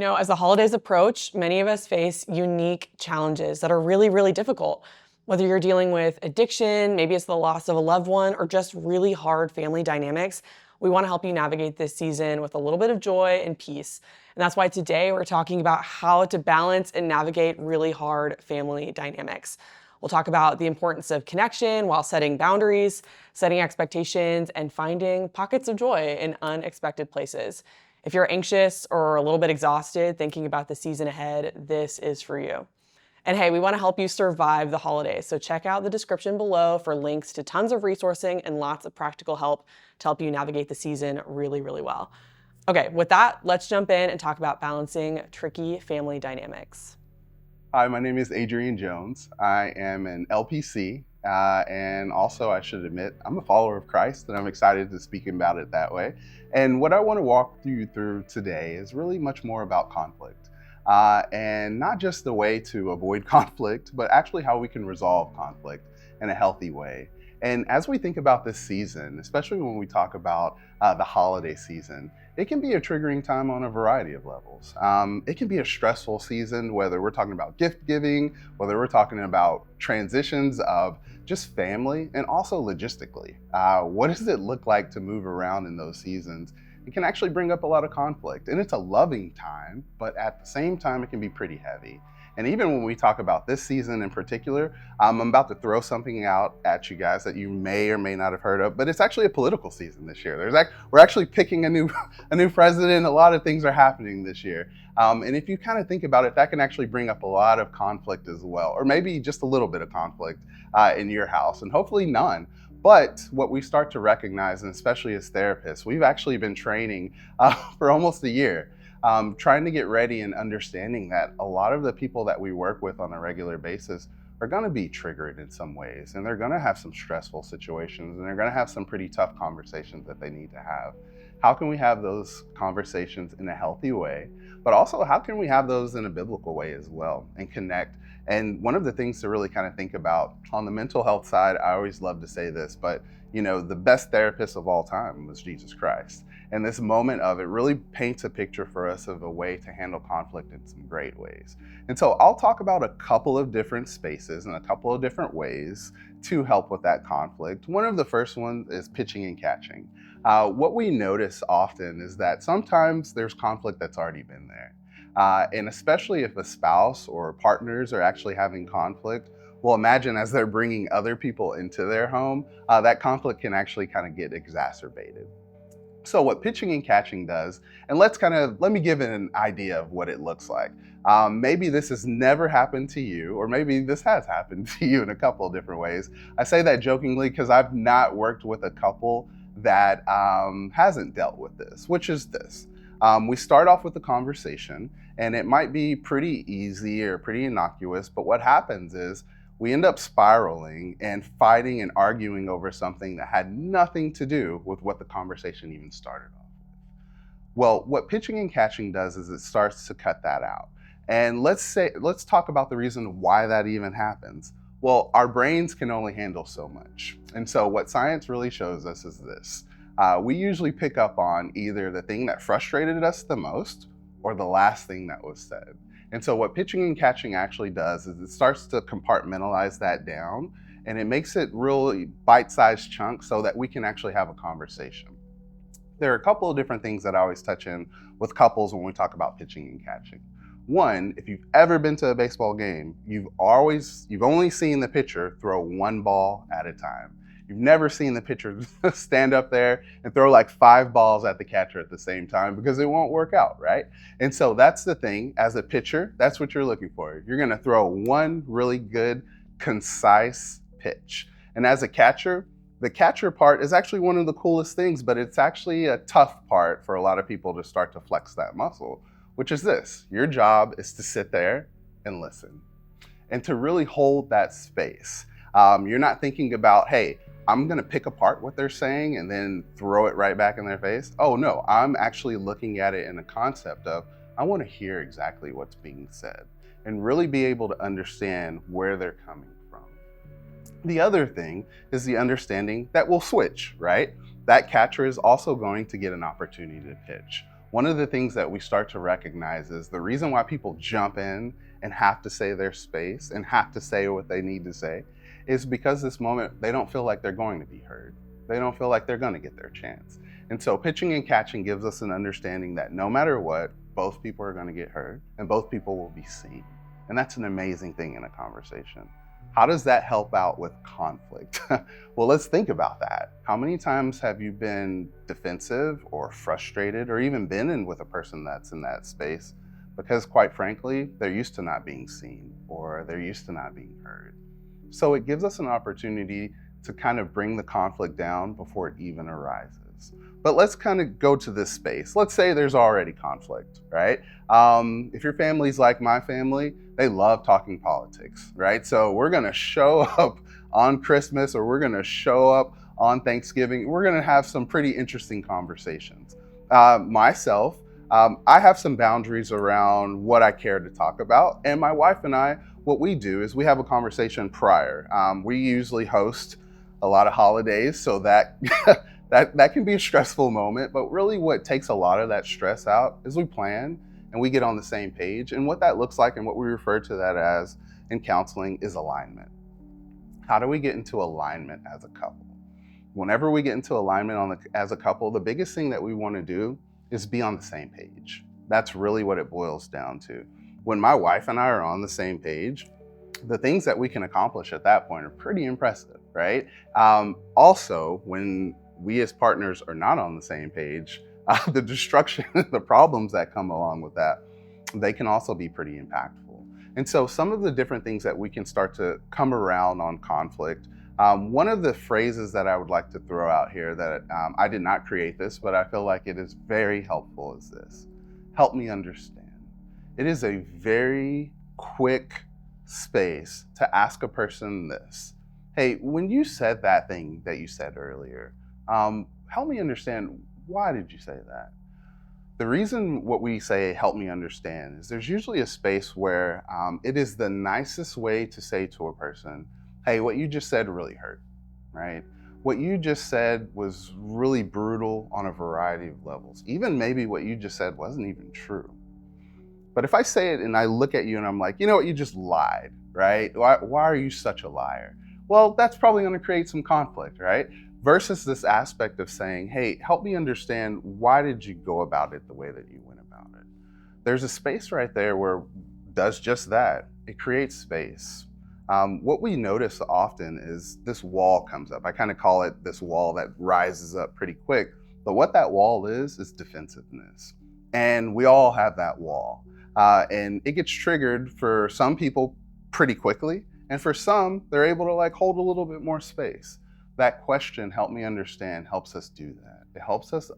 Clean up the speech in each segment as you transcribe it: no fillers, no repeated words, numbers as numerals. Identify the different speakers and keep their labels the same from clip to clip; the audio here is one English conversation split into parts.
Speaker 1: As the holidays approach, many of us face unique challenges that are really, really difficult. Whether you're dealing with addiction, maybe it's the loss of a loved one, or just really hard family dynamics, we want to help you navigate this season with a little bit of joy and peace. And that's why today we're talking about how to balance and navigate really hard family dynamics. We'll talk about the importance of connection while setting boundaries, setting expectations, and finding pockets of joy in unexpected places. If you're anxious or a little bit exhausted thinking about the season ahead, this is for you. And hey, we want to help you survive the holidays. So check out the description below for links to tons of resourcing and lots of practical help to help you navigate the season really, really well. Okay, with that, let's jump in and talk about balancing tricky family dynamics.
Speaker 2: Hi, my name is Adrian Jones. I am an LPC, and also I should admit, I'm a follower of Christ, and I'm excited to speak about it that way. And what I want to walk you through today is really much more about conflict. And not just the way to avoid conflict, but actually how we can resolve conflict in a healthy way. And as we think about this season, especially when we talk about the holiday season, it can be a triggering time on a variety of levels. It can be a stressful season, whether we're talking about gift giving, whether we're talking about transitions of just family, and also logistically. What does it look like to move around in those seasons? It can actually bring up a lot of conflict, and it's a loving time, but at the same time, it can be pretty heavy. And even when we talk about this season in particular, I'm about to throw something out at you guys that you may or may not have heard of, but it's actually a political season this year. We're actually picking a new president. A lot of things are happening this year. And if you kind of think about it, that can actually bring up a lot of conflict as well, or maybe just a little bit of conflict in your house, and hopefully none. But what we start to recognize, and especially as therapists, we've actually been training for almost a year. Trying to get ready and understanding that a lot of the people that we work with on a regular basis are going to be triggered in some ways, and they're going to have some stressful situations, and they're going to have some pretty tough conversations that they need to have. How can we have those conversations in a healthy way, but also how can we have those in a biblical way as well and connect? And one of the things to really kind of think about on the mental health side, I always love to say this, but the best therapist of all time was Jesus Christ. And this moment of it really paints a picture for us of a way to handle conflict in some great ways. And so I'll talk about a couple of different spaces and a couple of different ways to help with that conflict. One of the first ones is pitching and catching. What we notice often is that sometimes there's conflict that's already been there. And especially if a spouse or partners are actually having conflict, well, imagine as they're bringing other people into their home, that conflict can actually kind of get exacerbated. So what pitching and catching does, and let me give it an idea of what it looks like. Maybe this has never happened to you, or maybe this has happened to you in a couple of different ways. I say that jokingly because I've not worked with a couple that hasn't dealt with this, which is this. We start off with a conversation, and it might be pretty easy or pretty innocuous, but what happens is we end up spiraling and fighting and arguing over something that had nothing to do with what the conversation even started off with. Well, what pitching and catching does is it starts to cut that out. And let's talk about the reason why that even happens. Well, our brains can only handle so much. And so what science really shows us is this. We usually pick up on either the thing that frustrated us the most or the last thing that was said. And so what pitching and catching actually does is it starts to compartmentalize that down, and it makes it really bite-sized chunks so that we can actually have a conversation. There are a couple of different things that I always touch in with couples when we talk about pitching and catching. One, if you've ever been to a baseball game, you've only seen the pitcher throw one ball at a time. You've never seen the pitcher stand up there and throw like 5 balls at the catcher at the same time because it won't work out, right? And so that's the thing, as a pitcher, that's what you're looking for. You're gonna throw one really good, concise pitch. And as a catcher, the catcher part is actually one of the coolest things, but it's actually a tough part for a lot of people to start to flex that muscle, which is this. Your job is to sit there and listen and to really hold that space. You're not thinking about, hey, I'm gonna pick apart what they're saying and then throw it right back in their face. Oh no, I'm actually looking at it in a concept of, I wanna hear exactly what's being said and really be able to understand where they're coming from. The other thing is the understanding that we'll switch, right? That catcher is also going to get an opportunity to pitch. one of the things that we start to recognize is the reason why people jump in and have to say their space and have to say what they need to say is because this moment they don't feel like they're going to be heard. They don't feel like they're going to get their chance. And so pitching and catching gives us an understanding that no matter what, both people are going to get heard and both people will be seen. And that's an amazing thing in a conversation. How does that help out with conflict? Well, let's think about that. How many times have you been defensive or frustrated or even been in with a person that's in that space because, quite frankly, they're used to not being seen or they're used to not being heard? So it gives us an opportunity to kind of bring the conflict down before it even arises. But let's kind of go to this space. Let's say there's already conflict, right? If your family's like my family, they love talking politics, right? So we're gonna show up on Christmas or we're gonna show up on Thanksgiving. We're gonna have some pretty interesting conversations. Myself, I have some boundaries around what I care to talk about. And my wife and I, what we do is we have a conversation prior. We usually host a lot of holidays, so that that can be a stressful moment, but really what takes a lot of that stress out is we plan and we get on the same page. And what that looks like and what we refer to that as in counseling is alignment. How do we get into alignment as a couple? Whenever we get into alignment as a couple, the biggest thing that we want to do is be on the same page. That's really what it boils down to. When my wife and I are on the same page, the things that we can accomplish at that point are pretty impressive, right? Also, when we as partners are not on the same page, the destruction, the problems that come along with that, they can also be pretty impactful. And so some of the different things that we can start to come around on conflict, one of the phrases that I would like to throw out here that I did not create this, but I feel like it is very helpful is this: help me understand. It is a very quick space to ask a person this: hey, when you said that thing that you said earlier, help me understand, why did you say that? The reason what we say help me understand is there's usually a space where it is the nicest way to say to a person, hey, what you just said really hurt, right? What you just said was really brutal on a variety of levels. Even maybe what you just said wasn't even true. But if I say it and I look at you and I'm like, you know what, you just lied, right? Why are you such a liar? Well, that's probably going to create some conflict, right? Versus this aspect of saying, hey, help me understand, why did you go about it the way that you went about it? There's a space right there where it does just that. It creates space. What we notice often is this wall comes up. I kind of call it this wall that rises up pretty quick. But what that wall is defensiveness. And we all have that wall. And it gets triggered for some people pretty quickly. And for some, they're able to hold a little bit more space. That question, help me understand, helps us do that. It helps us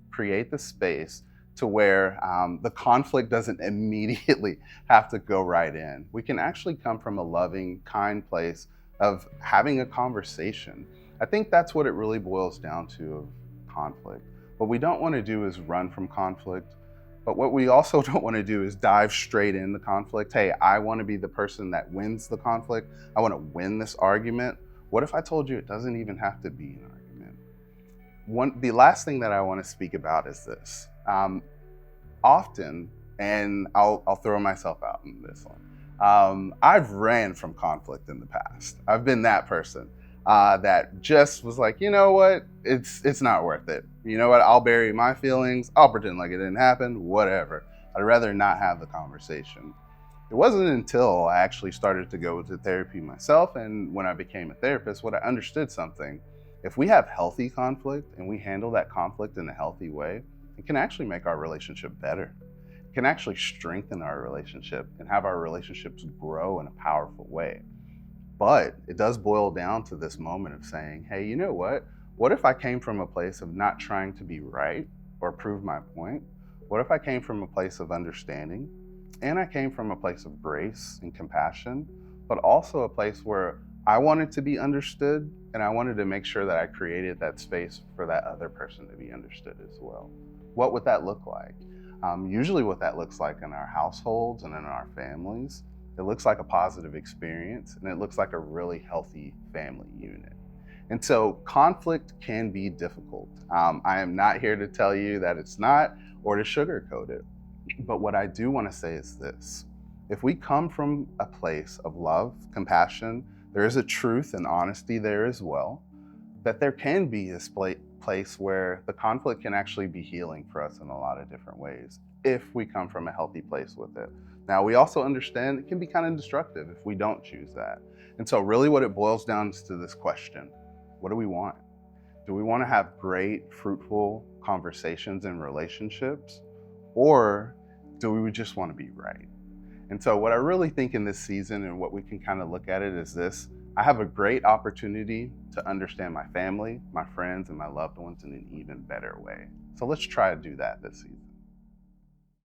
Speaker 2: create the space to where the conflict doesn't immediately have to go right in. We can actually come from a loving, kind place of having a conversation. I think that's what it really boils down to of conflict. What we don't want to do is run from conflict, but what we also don't want to do is dive straight in the conflict. Hey, I want to be the person that wins the conflict. I want to win this argument. What if I told you it doesn't even have to be an argument? The last thing that I want to speak about is this. Often, and I'll throw myself out in this one, I've ran from conflict in the past. I've been that person that just was like, you know what, it's not worth it. You know what, I'll bury my feelings, I'll pretend like it didn't happen, whatever. I'd rather not have the conversation. It wasn't until I actually started to go to therapy myself, and when I became a therapist, what I understood something. If we have healthy conflict and we handle that conflict in a healthy way, it can actually make our relationship better. It can actually strengthen our relationship and have our relationships grow in a powerful way. But it does boil down to this moment of saying, hey, you know what? What if I came from a place of not trying to be right or prove my point? What if I came from a place of understanding? And I came from a place of grace and compassion, but also a place where I wanted to be understood, and I wanted to make sure that I created that space for that other person to be understood as well. What would that look like? Usually what that looks like in our households and in our families, it looks like a positive experience, and it looks like a really healthy family unit. And so conflict can be difficult. I am not here to tell you that it's not. or to sugarcoat it. But what I do want to say is this: if we come from a place of love, compassion, there is a truth and honesty there as well, that there can be this place where the conflict can actually be healing for us in a lot of different ways if we come from a healthy place with it. Now, we also understand it can be kind of destructive if we don't choose that. And so, really, what it boils down to this question: what do we want? Do we want to have great, fruitful conversations and relationships? Or do we just want to be right? And so, what I really think in this season and what we can kind of look at it is this: I have a great opportunity to understand my family, my friends, and my loved ones in an even better way. So, let's try to do that this season.